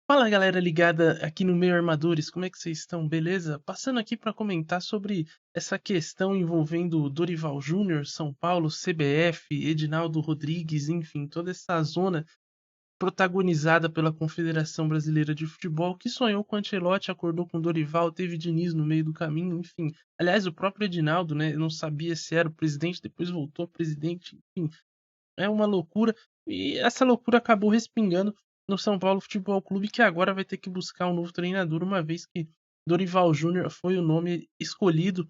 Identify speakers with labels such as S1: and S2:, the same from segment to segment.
S1: Fala galera ligada aqui no Meio Armadores, como é que vocês estão? Beleza? Passando aqui para comentar sobre essa questão envolvendo Dorival Júnior, São Paulo, CBF, Edinaldo Rodrigues, enfim, toda essa zona protagonizada pela Confederação Brasileira de Futebol, que sonhou com Ancelotti, acordou com Dorival, teve Diniz no meio do caminho, enfim. Aliás, o próprio Edinaldo, né, não sabia se era o presidente, depois voltou a presidente, enfim. É uma loucura. E essa loucura acabou respingando no São Paulo Futebol Clube, que agora vai ter que buscar um novo treinador, uma vez que Dorival Júnior foi o nome escolhido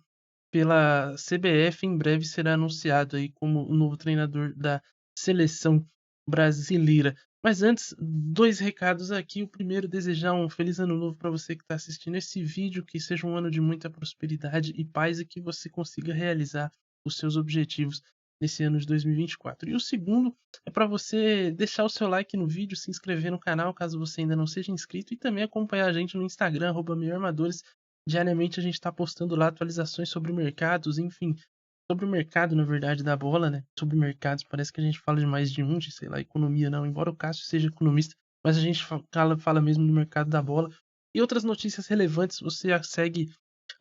S1: pela CBF. Em breve será anunciado aí como o novo treinador da seleção brasileira. Mas antes, dois recados aqui. O primeiro, desejar um feliz ano novo para você que está assistindo esse vídeo, que seja um ano de muita prosperidade e paz e que você consiga realizar os seus objetivos nesse ano de 2024. E o segundo é para você deixar o seu like no vídeo, se inscrever no canal caso você ainda não seja inscrito e também acompanhar a gente no Instagram, @meioarmadores. Diariamente a gente está postando lá atualizações sobre mercados, enfim, sobre o mercado, na verdade, da bola, né? Sobre mercados, parece que a gente fala de mais de um, de, sei lá, economia não, embora o Cássio seja economista, mas a gente fala mesmo do mercado da bola. E outras notícias relevantes, você segue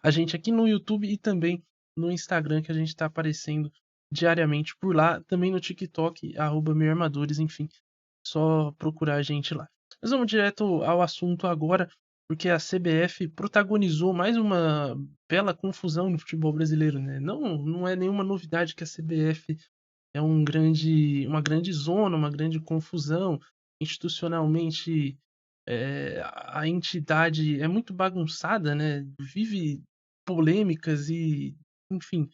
S1: a gente aqui no YouTube e também no Instagram, que a gente está aparecendo diariamente por lá, também no TikTok, @meioarmadores, enfim, só procurar a gente lá. Mas vamos direto ao assunto agora, porque a CBF protagonizou mais uma bela confusão no futebol brasileiro, né? Não é nenhuma novidade que a CBF é uma grande zona, uma grande confusão. Institucionalmente, a entidade é muito bagunçada, né? Vive polêmicas e, enfim,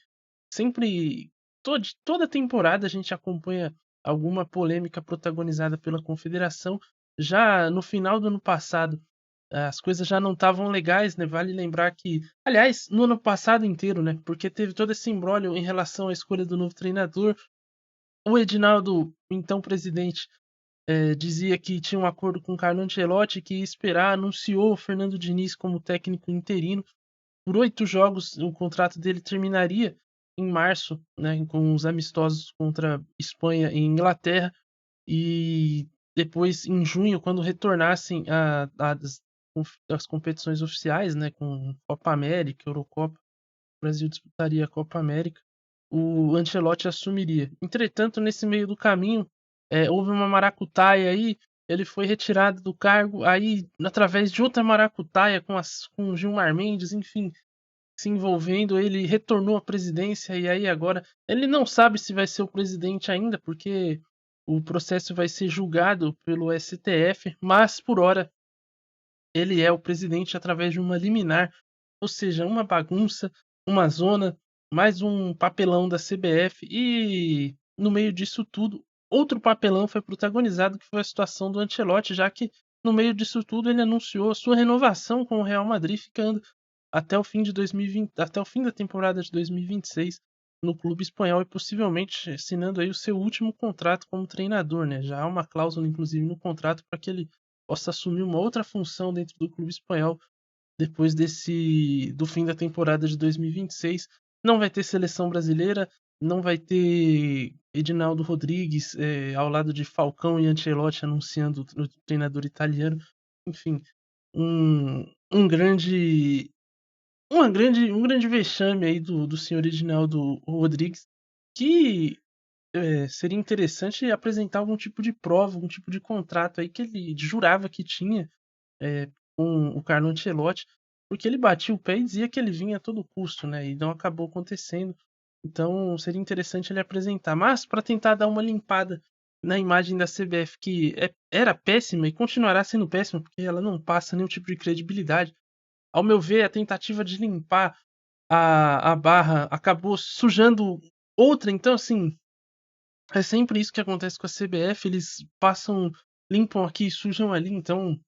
S1: sempre, toda temporada a gente acompanha alguma polêmica protagonizada pela confederação. Já no final do ano passado, as coisas já não estavam legais, né? Vale lembrar que, aliás, no ano passado inteiro, né? Porque teve todo esse imbróglio em relação à escolha do novo treinador. O Edinaldo, então presidente, dizia que tinha um acordo com o Carlo Ancelotti, que ia esperar, anunciou o Fernando Diniz como técnico interino. Por 8 jogos, o contrato dele terminaria em março, né, com os amistosos contra Espanha e Inglaterra, e depois, em junho, quando retornassem as competições oficiais, né, com Copa América, Eurocopa, o Brasil disputaria a Copa América, o Ancelotti assumiria. Entretanto, nesse meio do caminho, houve uma maracutaia aí, ele foi retirado do cargo, aí, através de outra maracutaia com Gilmar Mendes, enfim, se envolvendo, ele retornou à presidência e aí agora ele não sabe se vai ser o presidente ainda, porque o processo vai ser julgado pelo STF, mas por hora ele é o presidente através de uma liminar, ou seja, uma bagunça, uma zona, mais um papelão da CBF. E no meio disso tudo, outro papelão foi protagonizado, que foi a situação do Ancelotti, já que no meio disso tudo ele anunciou a sua renovação com o Real Madrid, ficando até o fim de 2020, até o fim da temporada de 2026 no clube espanhol e possivelmente assinando aí o seu último contrato como treinador, né? Já há uma cláusula inclusive no contrato para que ele possa assumir uma outra função dentro do clube espanhol depois do fim da temporada de 2026. Não vai ter seleção brasileira, não vai ter Edinaldo Rodrigues ao lado de Falcão e Ancelotti anunciando o treinador italiano. Enfim, um, um grande um grande vexame aí do senhor Edinaldo Rodrigues, que seria interessante apresentar algum tipo de prova, algum tipo de contrato aí que ele jurava que tinha é, com o Carlo Ancelotti, porque ele batia o pé e dizia que ele vinha a todo custo, né? E não acabou acontecendo. Então seria interessante ele apresentar. Mas para tentar dar uma limpada na imagem da CBF, que era péssima e continuará sendo péssima, porque ela não passa nenhum tipo de credibilidade. Ao meu ver, a tentativa de limpar a barra acabou sujando outra. Então, assim, é sempre isso que acontece com a CBF. Eles passam, limpam aqui e sujam ali. Então,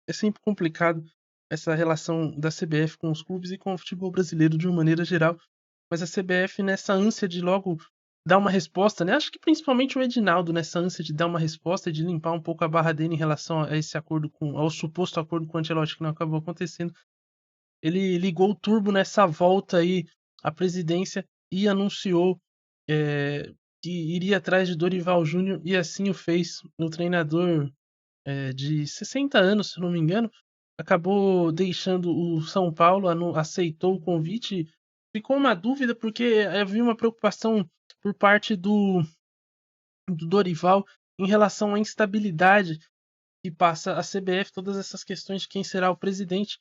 S1: é sempre complicado essa relação da CBF com os clubes e com o futebol brasileiro de uma maneira geral. Mas a CBF, nessa ânsia de logo dar uma resposta, né? Acho que principalmente o Edinaldo, nessa ânsia de dar uma resposta e de limpar um pouco a barra dele em relação a esse acordo ao suposto acordo com o Ancelotti que não acabou acontecendo. Ele ligou o turbo nessa volta aí à presidência e anunciou que iria atrás de Dorival Júnior, e assim o fez. O treinador de 60 anos, se não me engano, acabou deixando o São Paulo, aceitou o convite. Ficou uma dúvida porque havia uma preocupação por parte do Dorival em relação à instabilidade que passa a CBF, todas essas questões de quem será o presidente.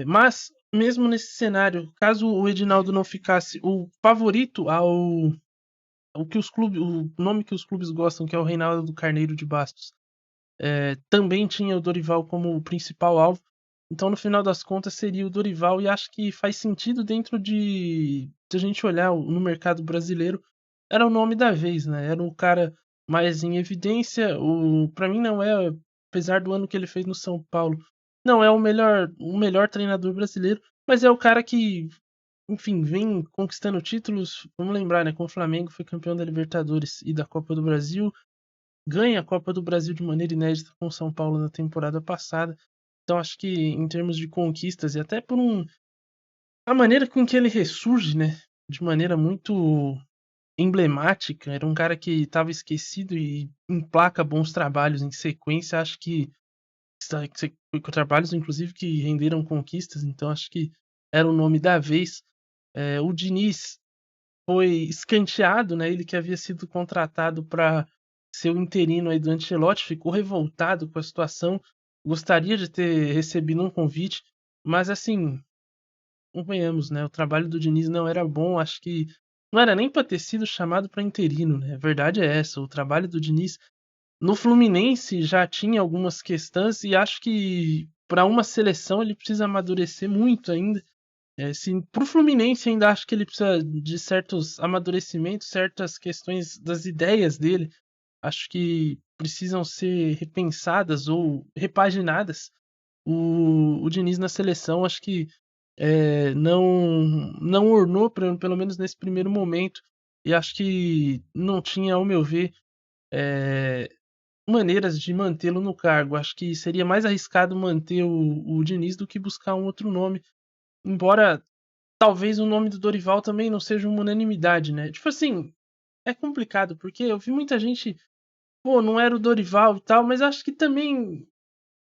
S1: Mas, mesmo nesse cenário, caso o Edinaldo não ficasse o favorito ao que os clubes, o nome que os clubes gostam, que é o Reinaldo Carneiro de Bastos, também tinha o Dorival como o principal alvo. Então, no final das contas, seria o Dorival, e acho que faz sentido dentro de a gente olhar no mercado brasileiro. Era o nome da vez, né? Era o cara mais em evidência. Para mim, não é, apesar do ano que ele fez no São Paulo, não é o melhor treinador brasileiro, mas é o cara que, enfim, vem conquistando títulos. Vamos lembrar, né? Com o Flamengo foi campeão da Libertadores e da Copa do Brasil, ganha a Copa do Brasil de maneira inédita com o São Paulo na temporada passada. Então acho que em termos de conquistas e até por a maneira com que ele ressurge, né, de maneira muito emblemática, era um cara que estava esquecido e emplaca bons trabalhos em sequência. Acho que trabalhos inclusive que renderam conquistas, então acho que era o nome da vez. O Diniz foi escanteado, né? Ele que havia sido contratado para ser o interino aí do Ancelotti, ficou revoltado com a situação, gostaria de ter recebido um convite, mas assim, convenhamos, né? O trabalho do Diniz não era bom, acho que não era nem para ter sido chamado para interino, né? A verdade é essa, o trabalho do Diniz no Fluminense já tinha algumas questões e acho que para uma seleção ele precisa amadurecer muito ainda. Para o Fluminense ainda acho que ele precisa de certos amadurecimentos, certas questões das ideias dele. Acho que precisam ser repensadas ou repaginadas. O Diniz na seleção acho que não ornou, pelo menos nesse primeiro momento. E acho que não tinha, ao meu ver, é, maneiras de mantê-lo no cargo. Acho que seria mais arriscado manter o Diniz do que buscar um outro nome. Embora talvez o nome do Dorival também não seja uma unanimidade, né? Tipo assim, é complicado, porque eu vi muita gente, pô, não era o Dorival e tal, mas acho que também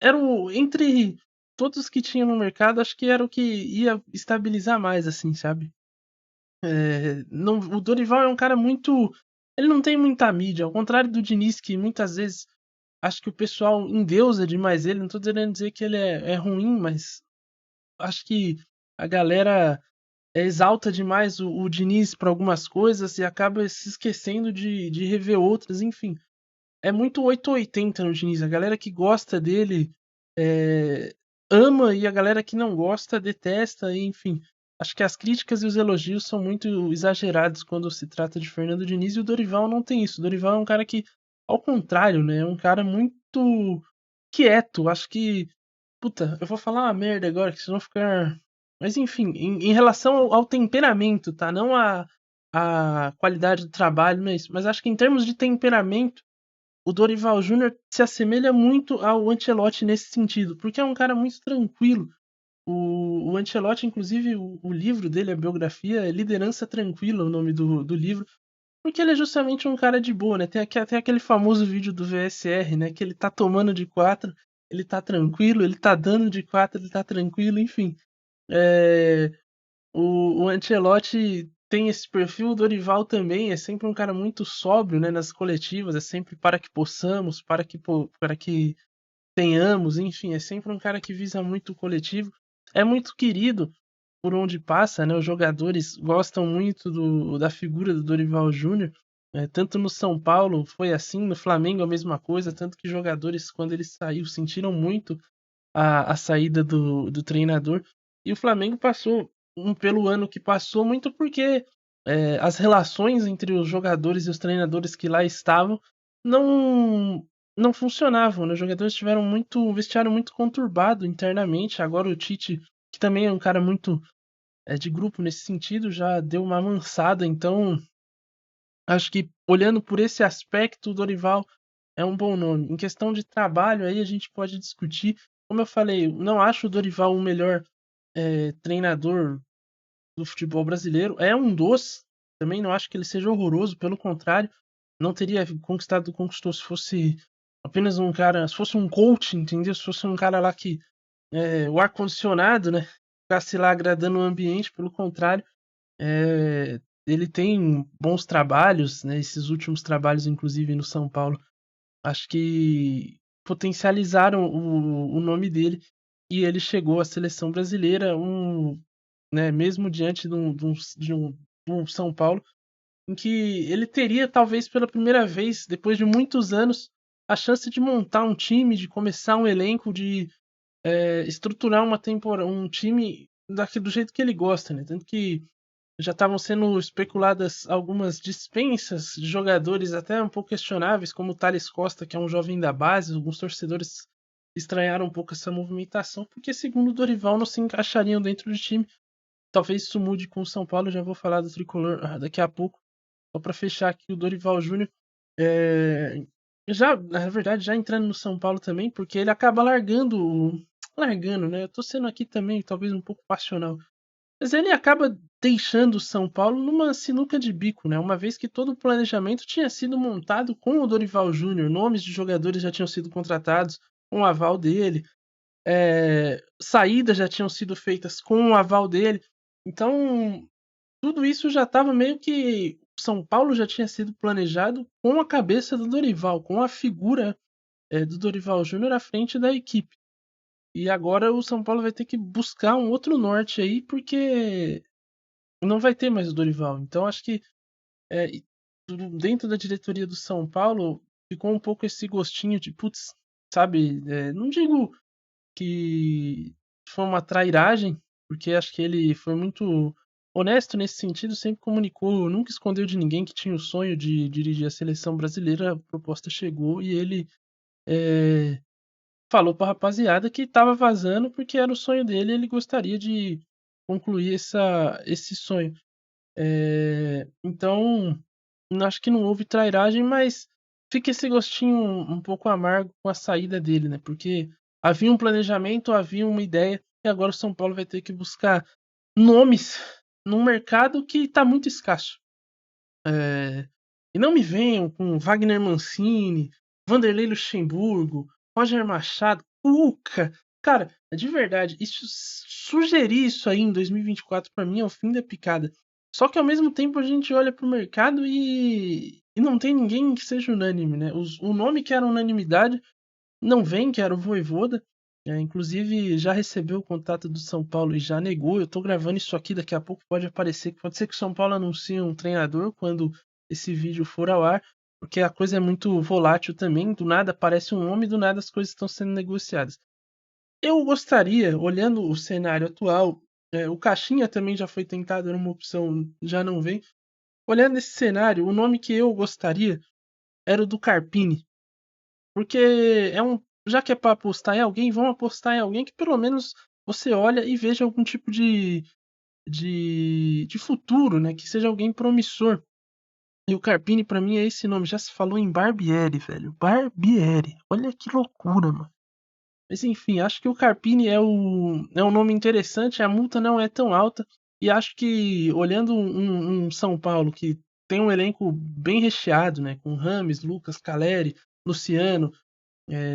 S1: era entre todos que tinham no mercado, acho que era o que ia estabilizar mais, assim, sabe? Não, o Dorival é um cara muito. Ele não tem muita mídia, ao contrário do Diniz, que muitas vezes acho que o pessoal endeusa demais ele. Não tô querendo dizer que ele é ruim, mas acho que a galera exalta demais o Diniz para algumas coisas e acaba se esquecendo de rever outras, enfim. É muito 880 no Diniz. A galera que gosta dele é, ama e a galera que não gosta detesta, e, enfim. Acho que as críticas e os elogios são muito exagerados quando se trata de Fernando Diniz, e o Dorival não tem isso. O Dorival é um cara que, ao contrário, né, é um cara muito quieto. Acho que, puta, eu vou falar uma merda agora, que senão ficar. Mas enfim, em relação ao temperamento, tá? Não a qualidade do trabalho, mas acho que em termos de temperamento, o Dorival Júnior se assemelha muito ao Ancelotti nesse sentido, porque é um cara muito tranquilo. O Ancelotti, inclusive, o livro dele, a biografia, é Liderança Tranquila, o nome do livro, porque ele é justamente um cara de boa, né? Tem até aquele famoso vídeo do VSR, né? Que ele tá tomando de 4, ele tá tranquilo, ele tá dando de 4, ele tá tranquilo, enfim. É, o Ancelotti tem esse perfil, o Dorival também é sempre um cara muito sóbrio, né, nas coletivas, é sempre para que possamos, para que tenhamos, enfim, é sempre um cara que visa muito o coletivo, é muito querido por onde passa, né, os jogadores gostam muito da figura do Dorival Júnior, tanto no São Paulo foi assim, no Flamengo a mesma coisa, tanto que jogadores, quando ele saiu, sentiram muito a saída do treinador. E o Flamengo passou pelo ano que passou, muito porque as relações entre os jogadores e os treinadores que lá estavam não não funcionavam, né? Os jogadores tiveram um vestiário muito conturbado internamente. Agora o Tite, que também é um cara muito de grupo nesse sentido, já deu uma amansada. Então, acho que olhando por esse aspecto, o Dorival é um bom nome. Em questão de trabalho, aí a gente pode discutir. Como eu falei, não acho o Dorival o melhor treinador do futebol brasileiro. É um dos. Também não acho que ele seja horroroso, pelo contrário. Não teria conquistou se fosse apenas um cara, se fosse um coach, entendeu? Se fosse um cara lá que o ar-condicionado, né? Ficasse lá agradando o ambiente, pelo contrário, ele tem bons trabalhos, né? Esses últimos trabalhos, inclusive no São Paulo, acho que potencializaram o nome dele e ele chegou à seleção brasileira, né, mesmo diante de um São Paulo em que ele teria, talvez pela primeira vez, depois de muitos anos, a chance de montar um time, de começar um elenco, de estruturar um time do jeito que ele gosta, né? Tanto que já estavam sendo especuladas algumas dispensas de jogadores até um pouco questionáveis, como o Thales Costa, que é um jovem da base. Alguns torcedores estranharam um pouco essa movimentação, porque, segundo o Dorival, não se encaixariam dentro do time. Talvez isso mude com o São Paulo, já vou falar do tricolor daqui a pouco. Só para fechar aqui, o Dorival Júnior, já, na verdade, já entrando no São Paulo também, porque ele acaba largando, né? Eu tô sendo aqui também, talvez um pouco passional, mas ele acaba deixando o São Paulo numa sinuca de bico, né? Uma vez que todo o planejamento tinha sido montado com o Dorival Júnior, nomes de jogadores já tinham sido contratados com o aval dele, saídas já tinham sido feitas com o aval dele. Então, tudo isso já estava meio que. São Paulo já tinha sido planejado com a cabeça do Dorival, com a figura do Dorival Júnior à frente da equipe. E agora o São Paulo vai ter que buscar um outro norte aí, porque não vai ter mais o Dorival. Então acho que é, dentro da diretoria do São Paulo ficou um pouco esse gostinho de, putz, sabe? Não digo que foi uma trairagem, porque acho que ele foi muito honesto nesse sentido, sempre comunicou, nunca escondeu de ninguém que tinha o sonho de dirigir a seleção brasileira. A proposta chegou e ele falou pra rapaziada que estava vazando porque era o sonho dele e ele gostaria de concluir esse sonho. Então, acho que não houve trairagem, mas fica esse gostinho um pouco amargo com a saída dele, né? Porque havia um planejamento, havia uma ideia, e agora o São Paulo vai ter que buscar nomes num mercado que está muito escasso. E não me venham com Wagner Mancini, Vanderlei Luxemburgo, Roger Machado, Cuca. Cara, de verdade, sugerir isso aí em 2024 para mim é o fim da picada. Só que ao mesmo tempo a gente olha pro mercado e não tem ninguém que seja unânime, né? O nome que era unanimidade não vem, que era o Vojvoda. Inclusive já recebeu o contato do São Paulo e já negou. Eu tô gravando isso aqui, daqui a pouco pode ser que o São Paulo anuncie um treinador quando esse vídeo for ao ar, porque a coisa é muito volátil também. Do nada aparece um nome, do nada as coisas estão sendo negociadas. Eu gostaria, olhando o cenário atual, o Caixinha também já foi tentado, era uma opção, já não vem. Olhando esse cenário, o nome que eu gostaria era o do Carpini. Porque já que é para apostar em alguém, vão apostar em alguém que pelo menos você olha e veja algum tipo de futuro, né? Que seja alguém promissor. E o Carpini, pra mim, é esse nome. Já se falou em Barbieri, velho. Barbieri. Olha que loucura, mano. Mas enfim, acho que o Carpini é um nome interessante. A multa não é tão alta. E acho que, olhando um São Paulo que tem um elenco bem recheado, né? Com Rames, Lucas, Caleri, Luciano,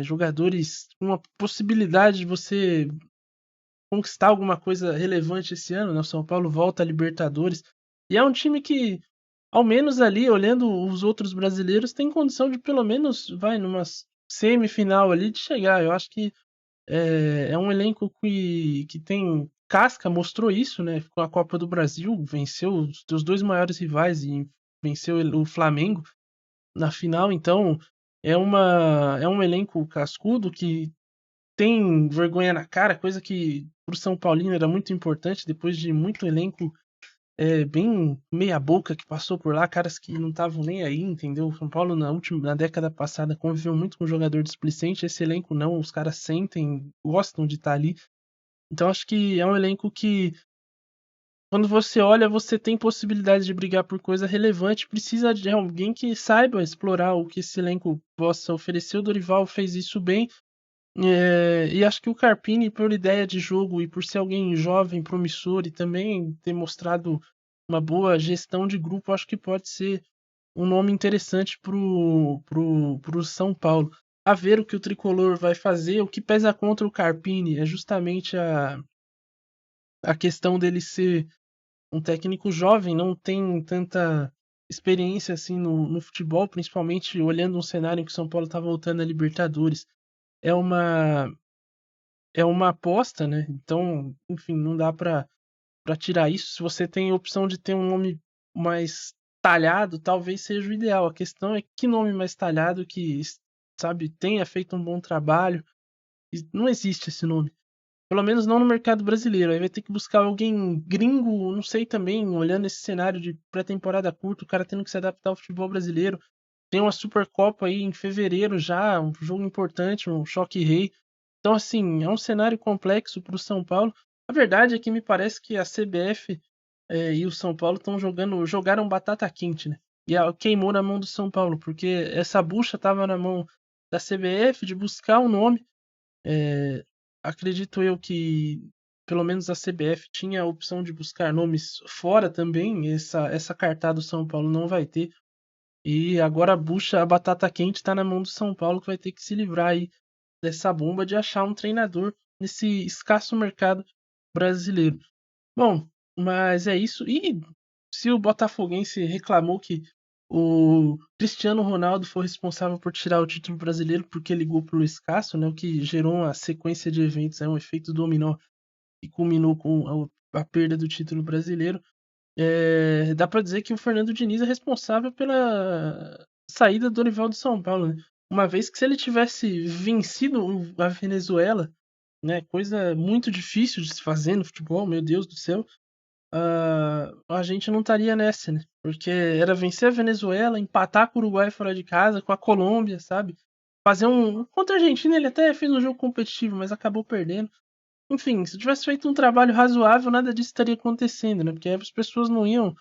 S1: jogadores com uma possibilidade de você conquistar alguma coisa relevante esse ano, né? O São Paulo volta à Libertadores. E é um time que, ao menos ali, olhando os outros brasileiros, tem condição de pelo menos, vai, numa semifinal ali de chegar. Eu acho que é um elenco que tem casca, mostrou isso, né? Com a Copa do Brasil, venceu os seus dois maiores rivais e venceu o Flamengo na final. Então, é um elenco cascudo que tem vergonha na cara, coisa que pro São Paulino era muito importante, depois de muito elenco bem meia boca que passou por lá, caras que não estavam nem aí, entendeu? O São Paulo na década passada conviveu muito com jogador displicente, esse elenco não, os caras sentem, gostam de estar ali. Então acho que é um elenco que, quando você olha, você tem possibilidade de brigar por coisa relevante, precisa de alguém que saiba explorar o que esse elenco possa oferecer. O Dorival fez isso bem. E acho que o Carpini, por ideia de jogo e por ser alguém jovem, promissor e também ter mostrado uma boa gestão de grupo, acho que pode ser um nome interessante pro São Paulo. a ver o que o Tricolor vai fazer. O que pesa contra o Carpini é justamente a questão dele ser um técnico jovem, não tem tanta experiência assim no futebol, principalmente olhando um cenário em que o São Paulo está voltando a Libertadores. É uma, é uma aposta, né? Então, enfim, não dá para tirar isso. Se você tem a opção de ter um nome mais talhado, talvez seja o ideal. A questão é que nome mais talhado que, sabe, tenha feito um bom trabalho. E não existe esse nome. Pelo menos não no mercado brasileiro. Aí vai ter que buscar alguém gringo, não sei também, olhando esse cenário de pré-temporada curta, o cara tendo que se adaptar ao futebol brasileiro. Tem uma Supercopa aí em fevereiro já, um jogo importante, um choque rei. Então, assim, é um cenário complexo para o São Paulo. A verdade é que me parece que a CBF e o São Paulo jogaram batata quente, né? E queimou na mão do São Paulo, porque essa bucha estava na mão da CBF de buscar um nome. É, acredito eu que pelo menos a CBF tinha a opção de buscar nomes fora também. Essa cartada do São Paulo não vai ter. E agora a bucha, a batata quente está na mão do São Paulo, que vai ter que se livrar aí dessa bomba de achar um treinador nesse escasso mercado brasileiro. Bom, mas é isso. E se o Botafoguense reclamou que o Cristiano Ronaldo foi responsável por tirar o título brasileiro porque ligou pro Luiz Castro, né, o que gerou uma sequência de eventos, um efeito dominó e culminou com a perda do título brasileiro, dá para dizer que o Fernando Diniz é responsável pela saída do Dorival do São Paulo, né? Uma vez que se ele tivesse vencido a Venezuela, né, coisa muito difícil de se fazer no futebol, meu Deus do céu, a gente não estaria nessa, né? Porque era vencer a Venezuela, empatar com o Uruguai fora de casa, com a Colômbia, sabe? Fazer um. Contra a Argentina, ele até fez um jogo competitivo, mas acabou perdendo. Enfim, se tivesse feito um trabalho razoável, nada disso estaria acontecendo, né? Porque aí as pessoas não iam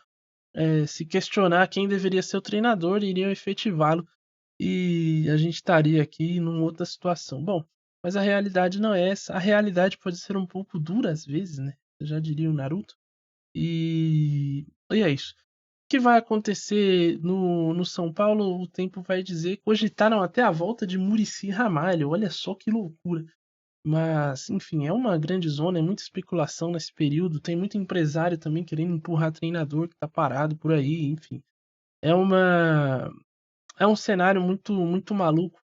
S1: se questionar quem deveria ser o treinador e iriam efetivá-lo. E a gente estaria aqui numa outra situação. Bom, mas a realidade não é essa. A realidade pode ser um pouco dura às vezes, né? Eu já diria o Naruto. E é isso. O que vai acontecer no São Paulo, o tempo vai dizer. Cogitaram até a volta de Muricy Ramalho. Olha só que loucura. Mas, enfim, é uma grande zona, é muita especulação nesse período. Tem muito empresário também querendo empurrar treinador que tá parado por aí, enfim. É uma é um cenário muito maluco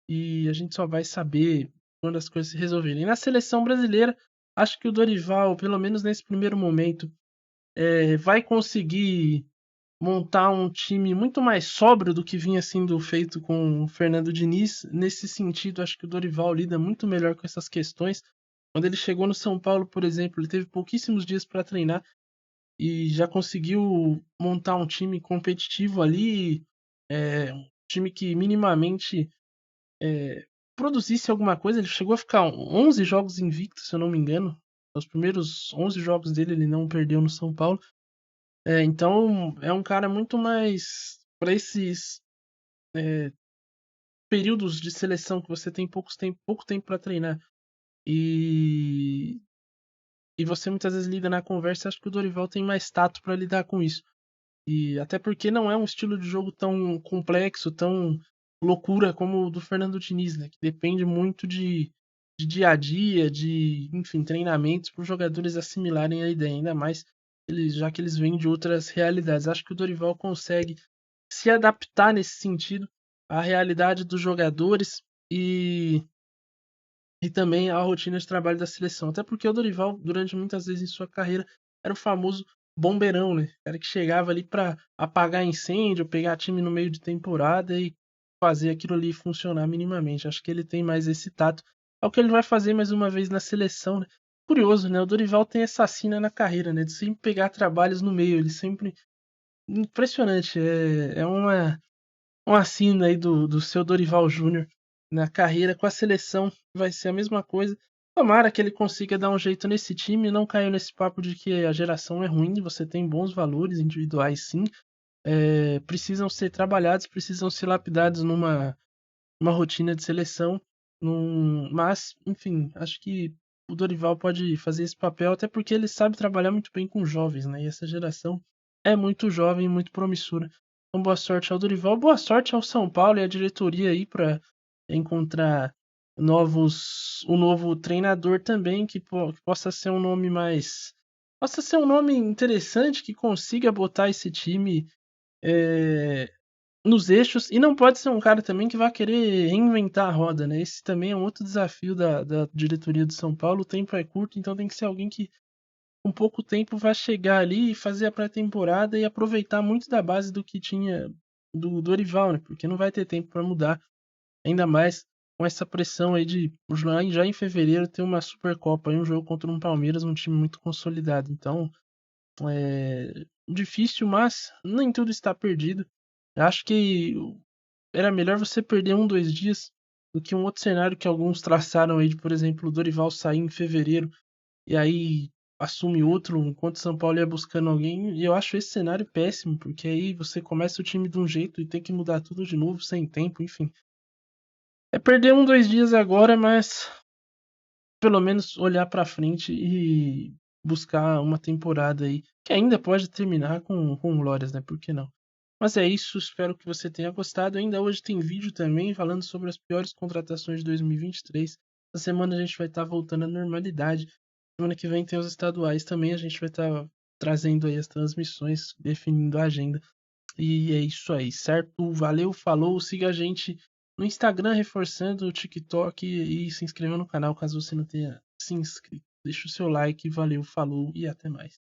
S1: e a gente só vai saber quando as coisas se resolverem. Na seleção brasileira, acho que o Dorival, pelo menos nesse primeiro momento, vai conseguir montar um time muito mais sóbrio do que vinha sendo feito com o Fernando Diniz. Nesse sentido, acho que o Dorival lida muito melhor com essas questões. Quando ele chegou no São Paulo, por exemplo, ele teve pouquíssimos dias para treinar e já conseguiu montar um time competitivo ali, um time que minimamente produzisse alguma coisa. Ele chegou a ficar 11 jogos invicto, se eu não me engano. Os primeiros 11 jogos dele ele não perdeu no São Paulo. Então é um cara muito mais para esses períodos de seleção que você tem pouco tempo para treinar e, e você muitas vezes lida na conversa. Acho que o Dorival tem mais tato para lidar com isso. E até porque não é um estilo de jogo tão complexo, tão loucura como o do Fernando Diniz, né? Que depende muito de dia a dia, de, enfim, treinamentos para os jogadores assimilarem a ideia, ainda mais já que eles vêm de outras realidades. Acho que o Dorival consegue se adaptar nesse sentido à realidade dos jogadores e também à rotina de trabalho da seleção. Até porque o Dorival, durante muitas vezes em sua carreira, era o famoso bombeirão, né? Era que chegava ali para apagar incêndio, pegar time no meio de temporada e fazer aquilo ali funcionar minimamente. Acho que ele tem mais esse tato. É o que ele vai fazer mais uma vez na seleção, né? Curioso, né? O Dorival tem essa sina na carreira, né? De sempre pegar trabalhos no meio. Ele sempre. Impressionante. É uma sina aí do seu Dorival Júnior na carreira com a seleção. Vai ser a mesma coisa. Tomara que ele consiga dar um jeito nesse time e não cair nesse papo de que a geração é ruim. Você tem bons valores individuais, sim. Precisam ser trabalhados, precisam ser lapidados numa rotina de seleção. Mas, enfim, acho que o Dorival pode fazer esse papel, até porque ele sabe trabalhar muito bem com jovens, né? E essa geração é muito jovem e muito promissora. Então, boa sorte ao Dorival, boa sorte ao São Paulo e à diretoria aí para encontrar um novo treinador também que possa ser um nome mais, possa ser um nome interessante que consiga botar esse time é, nos eixos, e não pode ser um cara também que vai querer reinventar a roda, né? Esse também é um outro desafio da diretoria do São Paulo. O tempo é curto, então tem que ser alguém que com pouco tempo vai chegar ali e fazer a pré-temporada e aproveitar muito da base do que tinha do Dorival, né? Porque não vai ter tempo para mudar, ainda mais com essa pressão aí de já em fevereiro ter uma Supercopa, aí um jogo contra um Palmeiras, um time muito consolidado. Então, é difícil, mas nem tudo está perdido. Eu acho que era melhor você perder 1, 2 dias do que um outro cenário que alguns traçaram aí de, por exemplo, o Dorival sair em fevereiro e aí assume outro enquanto o São Paulo ia buscando alguém. E eu acho esse cenário péssimo, porque aí você começa o time de um jeito e tem que mudar tudo de novo sem tempo, enfim. É perder 1, 2 dias agora, mas pelo menos olhar pra frente e buscar uma temporada aí que ainda pode terminar com glórias, né? Por que não? Mas é isso, espero que você tenha gostado. Ainda hoje tem vídeo também falando sobre as piores contratações de 2023. Essa semana a gente vai estar voltando à normalidade. Semana que vem tem os estaduais também, a gente vai estar trazendo aí as transmissões, definindo a agenda. E é isso aí, certo? Valeu, falou, siga a gente no Instagram, reforçando o TikTok e se inscreva no canal caso você não tenha se inscrito. Deixa o seu like, valeu, falou e até mais.